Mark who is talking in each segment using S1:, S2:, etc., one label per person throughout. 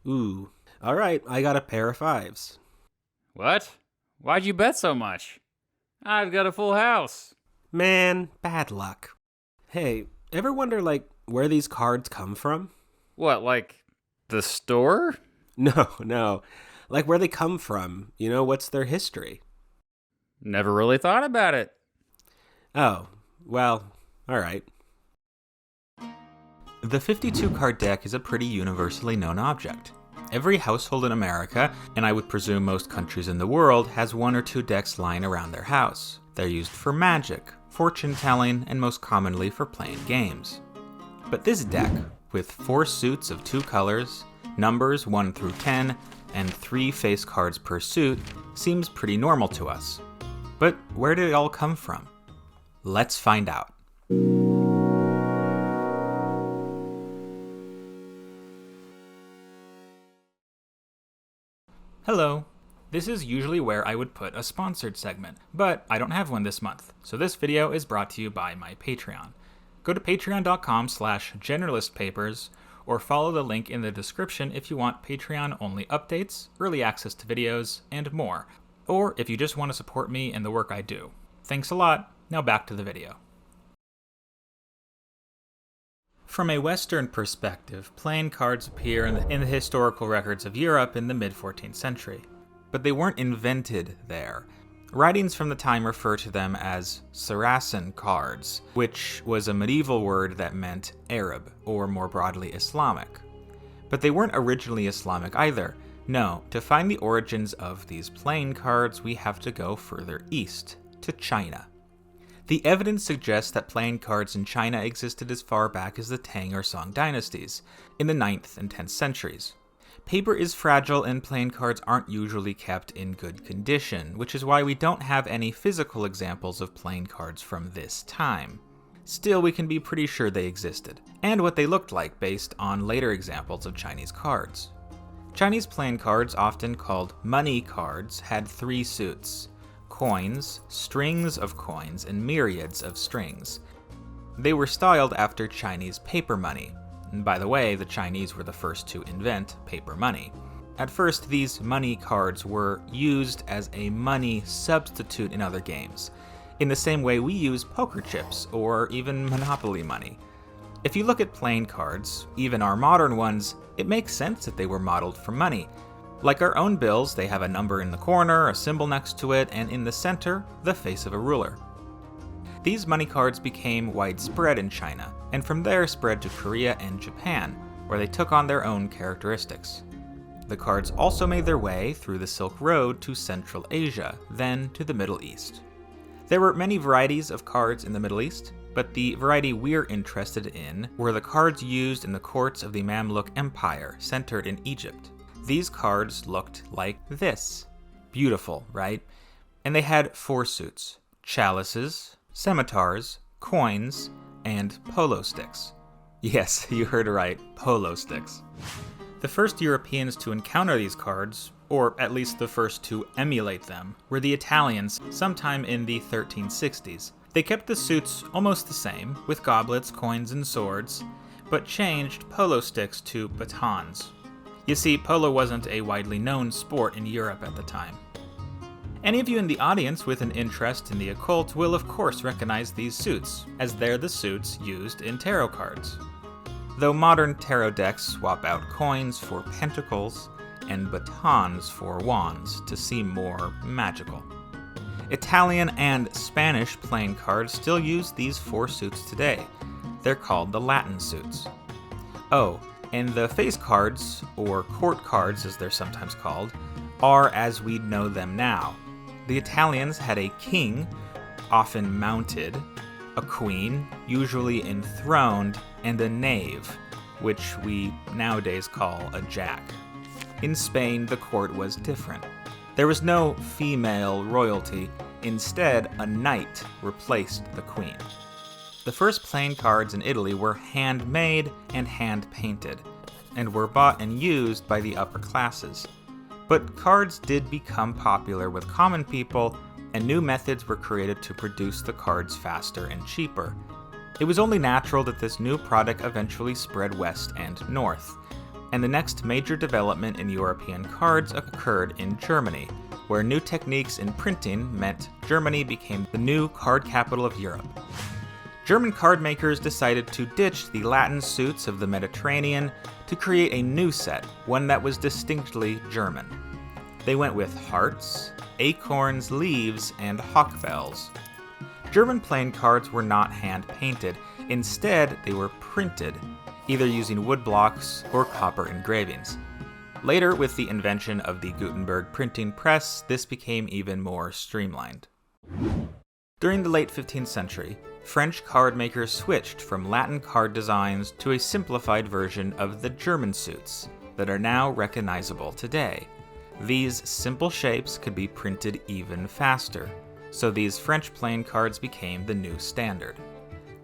S1: Ooh. Alright, I got a pair of fives.
S2: What? Why'd you bet so much? I've got a full house.
S1: Man, bad luck. Hey, ever wonder, where these cards come from?
S2: What, like the store?
S1: No. Like, where they come from. What's their history?
S2: Never really thought about it.
S1: Oh, well, alright.
S3: The 52-card deck is a pretty universally known object. Every household in America, and I would presume most countries in the world, has one or two decks lying around their house. They're used for magic, fortune telling, and most commonly for playing games. But this deck, with 4 suits of 2 colors, numbers 1 through 10, and 3 face cards per suit, seems pretty normal to us. But where did it all come from? Let's find out. Hello. This is usually where I would put a sponsored segment, but I don't have one this month, so this video is brought to you by my Patreon. Go to patreon.com/generalistpapers or follow the link in the description if you want Patreon-only updates, early access to videos, and more, or if you just want to support me and the work I do. Thanks a lot. Now back to the video. From a Western perspective, playing cards appear in the historical records of Europe in the mid-14th century. But they weren't invented there. Writings from the time refer to them as Saracen cards, which was a medieval word that meant Arab, or more broadly Islamic. But they weren't originally Islamic either. No, to find the origins of these playing cards, we have to go further east, to China. The evidence suggests that playing cards in China existed as far back as the Tang or Song dynasties, in the 9th and 10th centuries. Paper is fragile and playing cards aren't usually kept in good condition, which is why we don't have any physical examples of playing cards from this time. Still, we can be pretty sure they existed, and what they looked like based on later examples of Chinese cards. Chinese playing cards, often called money cards, had 3 suits: coins, strings of coins, and myriads of strings. They were styled after Chinese paper money. And by the way, the Chinese were the first to invent paper money. At first, these money cards were used as a money substitute in other games, in the same way we use poker chips or even Monopoly money. If you look at playing cards, even our modern ones, it makes sense that they were modeled from money. Like our own bills, they have a number in the corner, a symbol next to it, and in the center, the face of a ruler. These money cards became widespread in China, and from there spread to Korea and Japan, where they took on their own characteristics. The cards also made their way through the Silk Road to Central Asia, then to the Middle East. There were many varieties of cards in the Middle East, but the variety we're interested in were the cards used in the courts of the Mamluk Empire, centered in Egypt. These cards looked like this. Beautiful, right? And they had 4 suits: chalices, scimitars, coins, and polo sticks. Yes, you heard right, polo sticks. The first Europeans to encounter these cards, or at least the first to emulate them, were the Italians sometime in the 1360s. They kept the suits almost the same, with goblets, coins, and swords, but changed polo sticks to batons. You see, polo wasn't a widely known sport in Europe at the time. Any of you in the audience with an interest in the occult will of course recognize these suits, as they're the suits used in tarot cards. Though modern tarot decks swap out coins for pentacles and batons for wands to seem more magical. Italian and Spanish playing cards still use these 4 suits today. They're called the Latin suits. Oh, and the face cards, or court cards as they're sometimes called, are as we know them now. The Italians had a king, often mounted, a queen, usually enthroned, and a knave, which we nowadays call a jack. In Spain, the court was different. There was no female royalty. Instead, a knight replaced the queen. The first playing cards in Italy were handmade and hand-painted, and were bought and used by the upper classes. But cards did become popular with common people, and new methods were created to produce the cards faster and cheaper. It was only natural that this new product eventually spread west and north. and the next major development in European cards occurred in Germany, where new techniques in printing meant Germany became the new card capital of Europe. German card makers decided to ditch the Latin suits of the Mediterranean to create a new set, one that was distinctly German. They went with hearts, acorns, leaves, and hawk bells. German playing cards were not hand-painted. Instead, they were printed, either using wood blocks or copper engravings. Later, with the invention of the Gutenberg printing press, this became even more streamlined. During the late 15th century, French card makers switched from Latin card designs to a simplified version of the German suits that are now recognizable today. These simple shapes could be printed even faster, so these French playing cards became the new standard.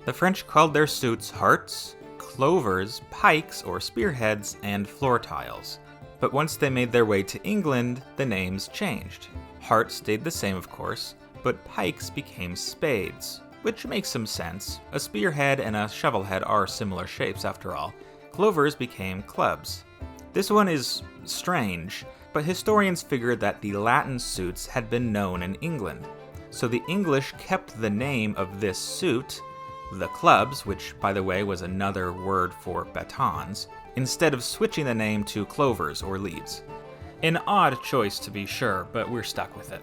S3: The French called their suits hearts, clovers, pikes or spearheads, and floor tiles. But once they made their way to England, the names changed. Hearts stayed the same, of course, but pikes became spades, which makes some sense. A spearhead and a shovelhead are similar shapes after all. Clovers became clubs. This one is strange, but historians figured that the Latin suits had been known in England. So the English kept the name of this suit, the clubs, which by the way was another word for batons, instead of switching the name to clovers or leaves. An odd choice to be sure, but we're stuck with it.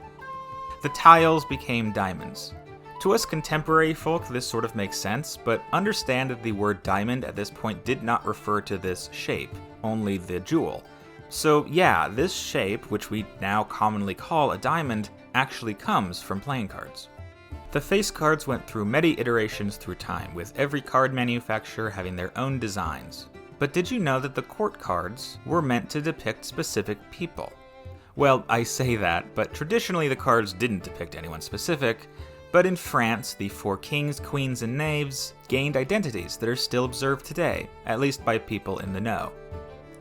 S3: The tiles became diamonds. To us contemporary folk, this sort of makes sense, but understand that the word diamond at this point did not refer to this shape, only the jewel. So yeah, this shape, which we now commonly call a diamond, actually comes from playing cards. The face cards went through many iterations through time, with every card manufacturer having their own designs. But did you know that the court cards were meant to depict specific people? Well, I say that, but traditionally the cards didn't depict anyone specific, but in France, the four kings, queens, and knaves gained identities that are still observed today, at least by people in the know.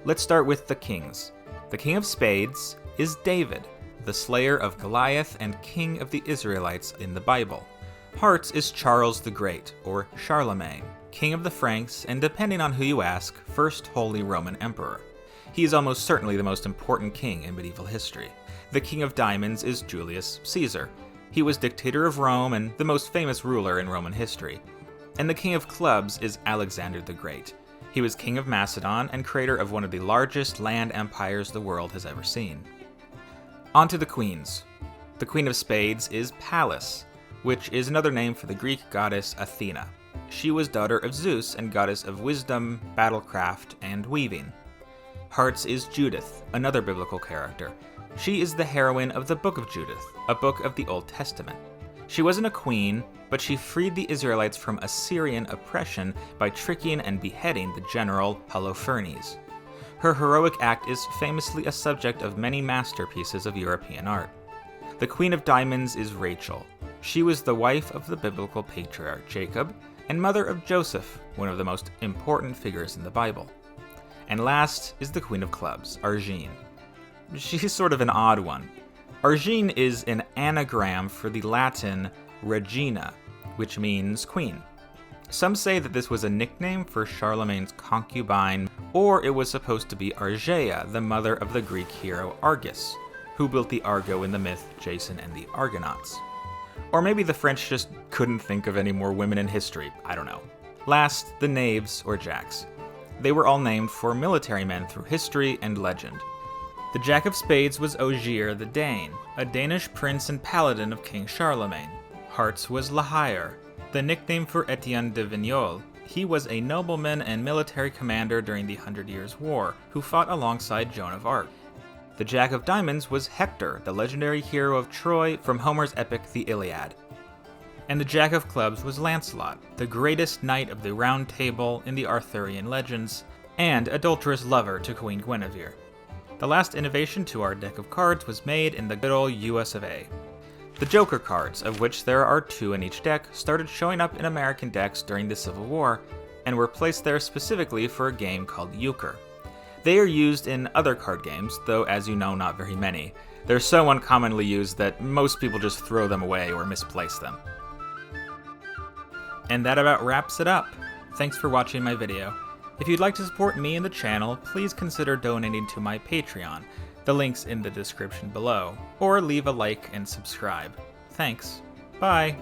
S3: Let's start with the kings. The king of spades is David, the slayer of Goliath and king of the Israelites in the Bible. Hearts is Charles the Great, or Charlemagne, king of the Franks, and depending on who you ask, first Holy Roman Emperor. He is almost certainly the most important king in medieval history. The king of diamonds is Julius Caesar. He was dictator of Rome and the most famous ruler in Roman history. And the king of clubs is Alexander the Great. He was king of Macedon and creator of one of the largest land empires the world has ever seen. On to the queens. The queen of spades is Pallas, which is another name for the Greek goddess Athena. She was daughter of Zeus and goddess of wisdom, battlecraft, and weaving. Hearts is Judith, another biblical character. She is the heroine of the Book of Judith, a book of the Old Testament. She wasn't a queen, but she freed the Israelites from Assyrian oppression by tricking and beheading the general Holofernes. Her heroic act is famously a subject of many masterpieces of European art. The Queen of Diamonds is Rachel. She was the wife of the biblical patriarch Jacob and mother of Joseph, one of the most important figures in the Bible. And last is the Queen of Clubs, Argene. She's sort of an odd one. Argene is an anagram for the Latin regina, which means queen. Some say that this was a nickname for Charlemagne's concubine, or it was supposed to be Argeia, the mother of the Greek hero Argus, who built the Argo in the myth Jason and the Argonauts. Or maybe the French just couldn't think of any more women in history, I don't know. Last, the knaves or jacks. They were all named for military men through history and legend. The Jack of Spades was Ogier the Dane, a Danish prince and paladin of King Charlemagne. Hearts was La Hire, the nickname for Etienne de Vigneul. He was a nobleman and military commander during the 100 Years' War, who fought alongside Joan of Arc. The Jack of Diamonds was Hector, the legendary hero of Troy from Homer's epic The Iliad. And the Jack of Clubs was Lancelot, the greatest knight of the Round Table in the Arthurian legends, and adulterous lover to Queen Guinevere. The last innovation to our deck of cards was made in the good old US of A. The Joker cards, of which there are 2 in each deck, started showing up in American decks during the Civil War, and were placed there specifically for a game called Euchre. They are used in other card games, though as you know, not very many. They're so uncommonly used that most people just throw them away or misplace them. And that about wraps it up. Thanks for watching my video. If you'd like to support me and the channel, please consider donating to my Patreon. The link's in the description below. Or leave a like and subscribe. Thanks. Bye.